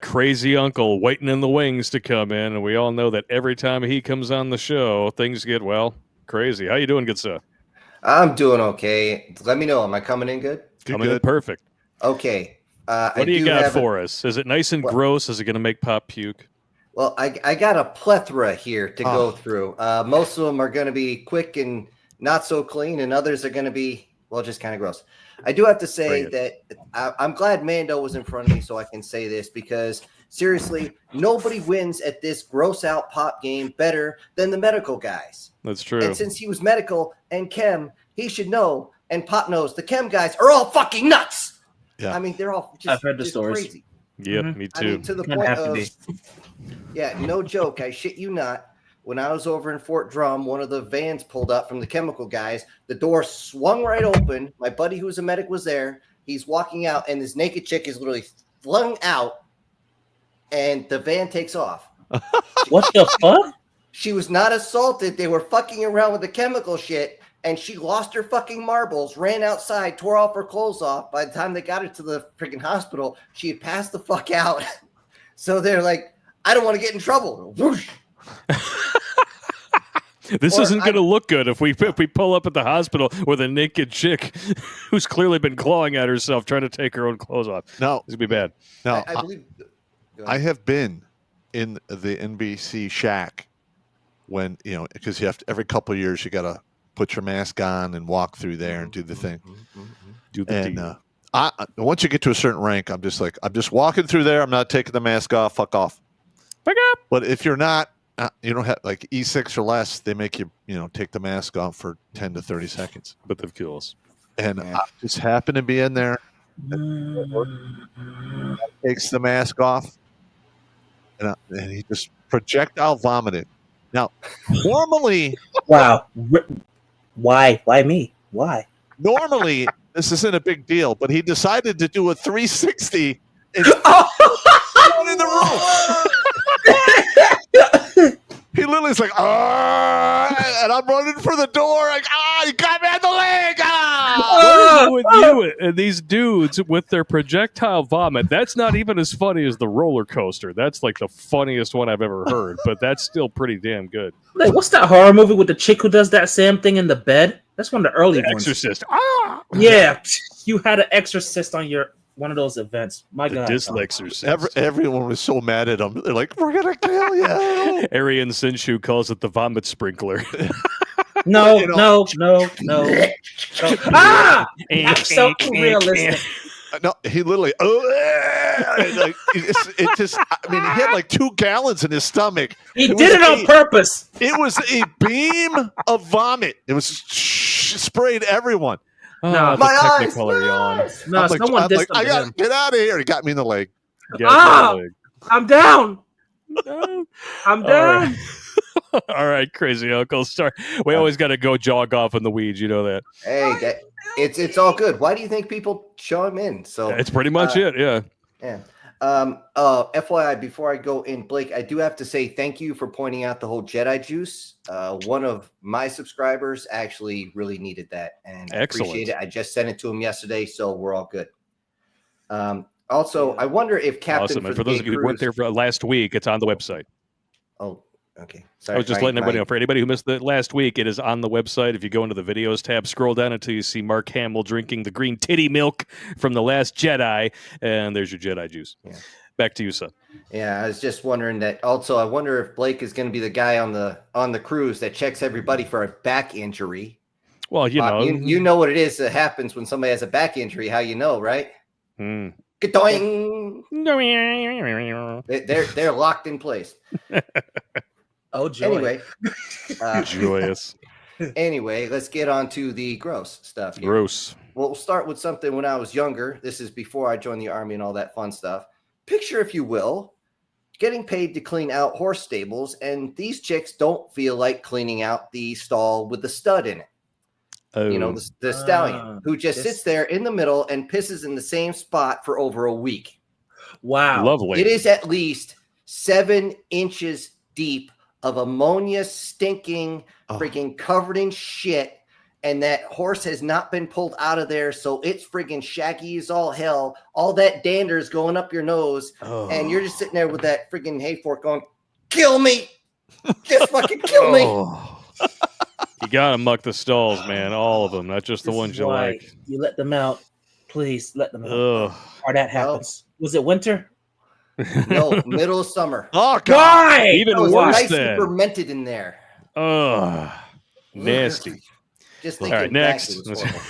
crazy uncle waiting in the wings to come in, and we all know that every time he comes on the show, things get, crazy. How you doing, good sir? I'm doing okay. Let me know. Am I coming in good? Coming in perfect. Okay. What do you got for us? Is it nice and gross? Is it going to make Pop puke? Well, I got a plethora here to go through. Most of them are going to be quick and not so clean, and others are going to be, just kind of gross. I do have to say that I'm glad Mando was in front of me so I can say this, because seriously, nobody wins at this gross out Pop game better than the medical guys. That's true. And since he was medical and chem, he should know, and Pop knows, the chem guys are all fucking nuts. Yeah. I mean, they're all I've heard the stories. Crazy. Yep, me too. I mean, to the point of, no joke, I shit you not. When I was over in Fort Drum, one of the vans pulled up from the chemical guys. The door swung right open. My buddy, who was a medic, was there. He's walking out, and this naked chick is literally flung out, and the van takes off. What the fuck? She was not assaulted. They were fucking around with the chemical shit, and she lost her fucking marbles, ran outside, tore off her clothes off. By the time they got her to the freaking hospital, she had passed the fuck out. So they're like, I don't want to get in trouble. Whoosh. This isn't going to look good if we pull up at the hospital with a naked chick who's clearly been clawing at herself trying to take her own clothes off. No, it's going to be bad. No, I believe. I have been in the NBC shack when, because you have to, every couple of years you got to put your mask on and walk through there and do the thing. Once you get to a certain rank, I'm just walking through there. I'm not taking the mask off. Fuck off. Fuck up. But if you're not, you don't have like E6 or less, they make you, take the mask off for 10 to 30 seconds. But they've killed us. And I just happen to be in there. Takes the mask off. And he just projectile vomited. Now, normally. Wow. Why? Why me? Why? Normally, this isn't a big deal, but he decided to do a 360 and in the room. He literally is like, and I'm running for the door. Like, you got me on the leg. What is with you and these dudes with their projectile vomit? That's not even as funny as the roller coaster. That's like the funniest one I've ever heard, but that's still pretty damn good. Like, what's that horror movie with the chick who does that same thing in the bed? That's one of the early ones. Exorcist. Yeah, you had an exorcist on one of those events. My God. Dyslexorcist. Everyone was so mad at him. They're like, we're going to kill you. Arian Sinshu calls it the vomit sprinkler. No. That's so realistic. No, he literally, he had like 2 gallons in his stomach. He did it on purpose. It was a beam of vomit. It was sprayed everyone. No, my eyes. No, someone did something. I gotta get out of here. He got me in the leg. I'm down. I'm down. All right, crazy uncle. Sorry, we always got to go jog off in the weeds. You know that. Hey, it's all good. Why do you think people show him in? So it's pretty much it. Yeah. Yeah. FYI, before I go in, Blake, I do have to say thank you for pointing out the whole Jedi Juice. One of my subscribers actually really needed that, and I appreciate it. I just sent it to him yesterday, so we're all good. Also, I wonder if Captain. Awesome. And for those of you who weren't there for last week, it's on the website. Oh, okay. Sorry, I was just letting everybody know. For anybody who missed it last week, it is on the website. If you go into the videos tab, scroll down until you see Mark Hamill drinking the green titty milk from The Last Jedi, and there's your Jedi juice. Yeah. Back to you, son. Yeah, I was just wondering that. Also, I wonder if Blake is going to be the guy on the cruise that checks everybody for a back injury. Well, you know what it is that happens when somebody has a back injury. How you know, right? Ka-doing! They're locked in place. Oh, joy. Anyway, joyous. Anyway, let's get on to the gross stuff here. Gross. We'll start with something when I was younger. This is before I joined the Army and all that fun stuff. Picture, if you will, getting paid to clean out horse stables, and these chicks don't feel like cleaning out the stall with the stud in it. Oh. You know, the stallion who just sits there in the middle and pisses in the same spot for over a week. Wow. Lovely. It is at least 7 inches deep of ammonia stinking, freaking covered in shit. and that horse has not been pulled out of there, so it's friggin' shaggy as all hell. All that dander is going up your nose, and you're just sitting there with that friggin' hay fork going, kill me! Just fucking kill me! You gotta muck the stalls, man. All of them, not just the ones you like. You let them out. Please let them out. Ugh. Or that happens. Was it winter? No, middle of summer. Oh God! Even It was worse nice than. and fermented in there. Ugh. Nasty. Just All thinking right, back, next. it was horrible.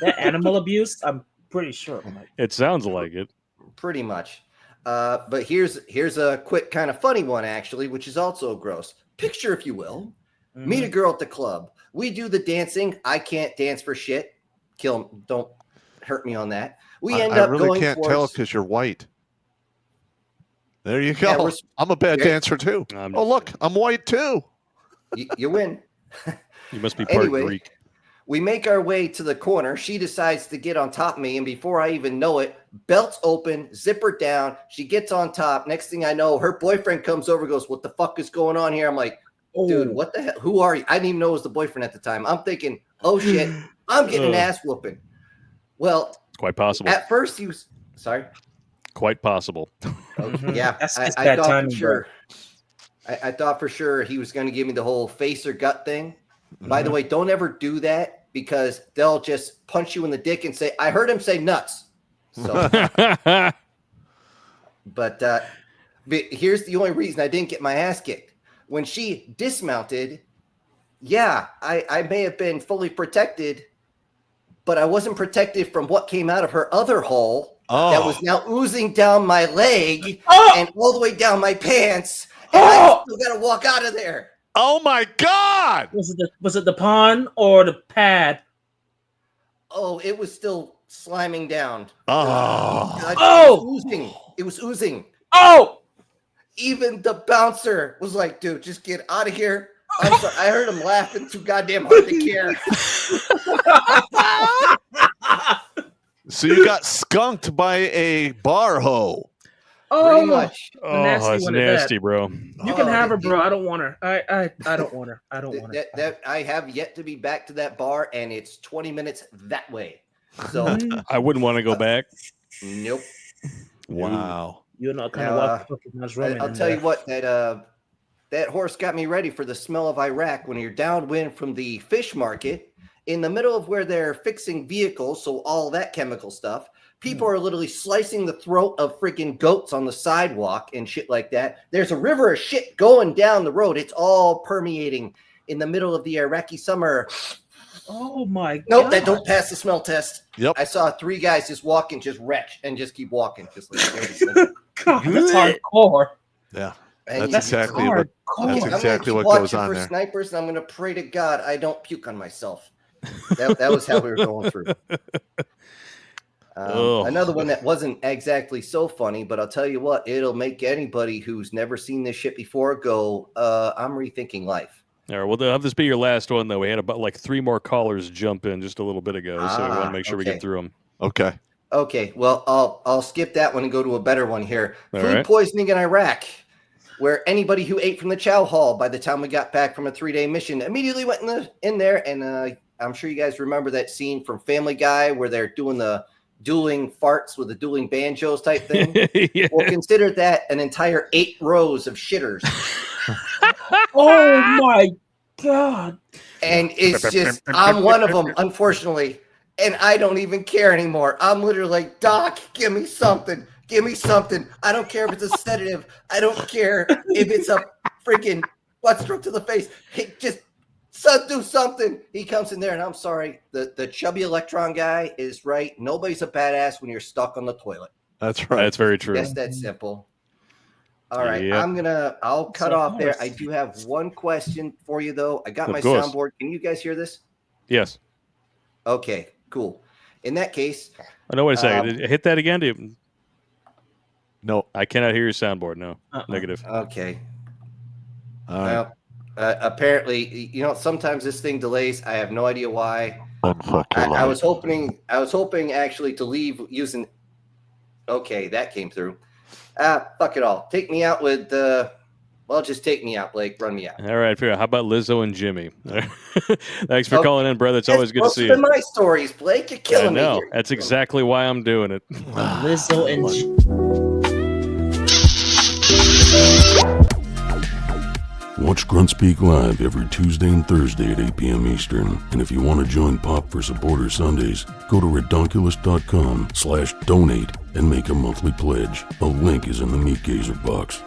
That animal abuse? I'm pretty sure. It sounds like it. Pretty much. But here's a quick kind of funny one, actually, which is also gross. Picture, if you will, meet a girl at the club. We do the dancing. I can't dance for shit. Don't hurt me on that. We end up really going can't tell because you're white. There you go. Yeah, I'm a bad dancer too. Oh, look, I'm white too. You win. You must be part Anyway, Greek. We make our way to the corner. She decides to get on top of me, and before I even know it, belt's open, zipper down. She gets on top. Next thing I know, her boyfriend comes over and goes, what the fuck is going on here? I'm like, dude, what the hell? Who are you? I didn't even know it was the boyfriend at the time. I'm thinking, oh shit, I'm getting an ass whooping. Well, it's quite possible. At first he was, sorry? Quite possible. Okay, yeah, I thought for sure. I thought for sure he was going to give me the whole face or gut thing. By the way, don't ever do that because they'll just punch you in the dick and say, I heard him say nuts. So, but here's the only reason I didn't get my ass kicked. When she dismounted, yeah, I may have been fully protected, but I wasn't protected from what came out of her other hole that was now oozing down my leg and all the way down my pants. And I still got to walk out of there. Oh my God! Was it the pond or the pad? Oh, it was still sliming down. It was oozing. Oh! Even the bouncer was like, dude, just get out of here. I'm sorry. I heard him laughing too goddamn hard to care. So you got skunked by a bar hoe. Pretty much. Oh, that's nasty, bro. You can have her, bro. I don't want her. I don't want her. I don't want her. I have yet to be back to that bar, and it's 20 minutes that way. So I wouldn't want to go back. Nope. Wow. You're not kind of walking. I'll tell you what, that horse got me ready for the smell of Iraq when you're downwind from the fish market in the middle of where they're fixing vehicles. So all that chemical stuff. People are literally slicing the throat of freaking goats on the sidewalk and shit like that. There's a river of shit going down the road. It's all permeating in the middle of the Iraqi summer. Oh my God. Nope, that don't pass the smell test. Yep. I saw 3 guys just walking, just wretch, and just keep walking. Just like, God, that's hardcore. Yeah. And That's exactly what goes on there. Snipers, and I'm going to pray to God I don't puke on myself. That was how we were going through. Another one that wasn't exactly so funny, but I'll tell you what, it'll make anybody who's never seen this shit before go, I'm rethinking life. All right, well, have this be your last one, though. We had about like 3 more callers jump in just a little bit ago, so we want to make sure we get through them. Okay, well, I'll skip that one and go to a better one here. All Food right. poisoning in Iraq, where anybody who ate from the chow hall by the time we got back from a 3-day mission immediately went in there, and I'm sure you guys remember that scene from Family Guy where they're doing the dueling farts with the dueling banjos type thing. Yeah. Well, consider that an entire 8 rows of shitters. Oh my God. And it's just, I'm one of them, unfortunately. And I don't even care anymore. I'm literally like, Doc, give me something. Give me something. I don't care if it's a sedative. I don't care if it's a freaking butt stroke to the face. Hey, just do something. He comes in there, and I'm sorry. The chubby electron guy is right. Nobody's a badass when you're stuck on the toilet. That's right. That's very true. Yes, that's simple. All right, Yep. I'll cut off there. I do have one question for you, though. I got my course. soundboard. Can you guys hear this? Yes. Okay, cool. In that case, I know. Wait a second. Hit that again. No, I cannot hear your soundboard. No, negative. Okay. all right. Well, apparently, sometimes this thing delays. I have no idea why. I was hoping actually to leave using. Okay, that came through. Fuck it all. Take me out with Well, just take me out, Blake. Run me out. All right, fair. How about Lizzo and Jimmy? Thanks for calling in, brother. It's always good to see you. Those are my stories, Blake. You're killing me here. That's exactly why I'm doing it. Lizzo and Watch Grunt Speak live every Tuesday and Thursday at 8 p.m. Eastern. And if you want to join Pop for Supporter Sundays, go to redonkulous.com/donate and make a monthly pledge. A link is in the Meat Gazer box.